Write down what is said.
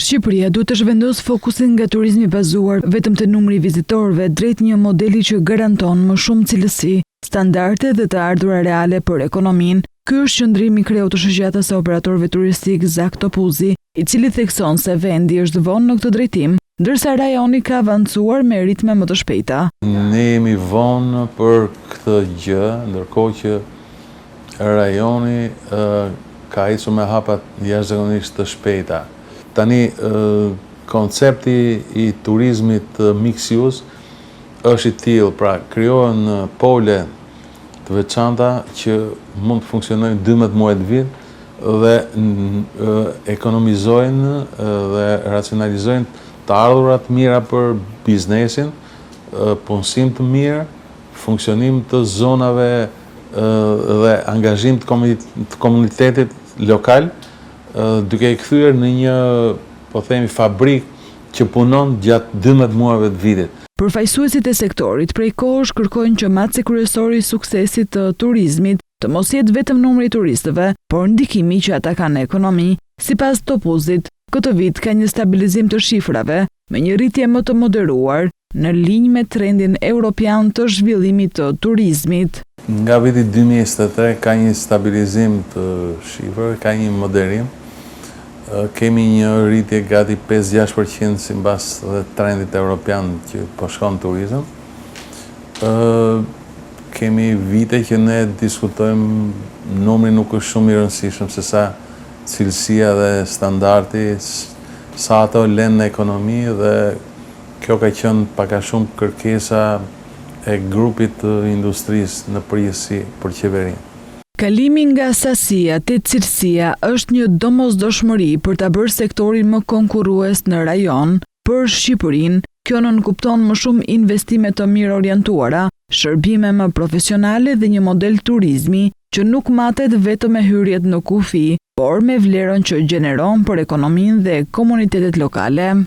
Shqipëria duhet të zhvendos fokusin nga turizmi bazuar vetëm te numri i vizitorëve drejt një modeli që garanton më shumë cilësi, standarde dhe të ardhura reale për ekonominë. Ky është qëndrimi i kreut të shoqatës së operatorëve turistik Zak Topuzi, i cili thekson se vendi është vonë në këtë drejtim, ndërsa rajoni ka avancuar me ritme më të shpejta. Ne jemi vonë për këtë gjë, ndërkohë që rajoni ka ecur me hapa jashtëzakonisht të shpejta. Tani, koncepti i turizmit mixed use është i tillë, pra krijohen pole të veçanta që mund të funksionojnë 12 muaj të vit dhe ekonomizojnë dhe racionalizojnë të ardhurat mira për biznesin, punësim të mirë, funksionim të zonave dhe angazhim të komunitetit lokal, duke i kthyer në një, po themi, fabrik që punon gjatë 12 muajve të vitit. Përfaqësuesit e sektorit prej kohësh kërkojnë që matësi kryesor i suksesit të turizmit të mos jetë vetëm numri i turistëve, por ndikimi që ata kanë në ekonomi. Sipas Topuzit, këtë vit ka një stabilizim të shifrave me një rritje më të moderuar në linjë me trendin europian të zhvillimit të turizmit. Nga viti 2023 ka një stabilizim të shifrave, ka një moderim. Kemi një rritje gati 5-6% sipas trendit europian që po shkon turizëm. Kemi vite që ne diskutojmë, numri nuk është shumë i rëndësishëm se sa cilësia dhe standardi, sa ato lënë në ekonomi, dhe kjo ka qenë pak a shumë kërkesa e grupit të industrisë në përgjithësi për qeverinë. Kalimi nga sasia te cilësia është një domosdoshmëri për ta bërë sektorin më konkurrues në rajon. Për Shqipërinë, kjo nënkupton më shumë investime të mirë orientuara, shërbime më profesionale dhe një model turizmi që nuk matet vetëm me hyrjet në kufi, por me vlerën që gjeneron për ekonominë dhe komunitetet lokale.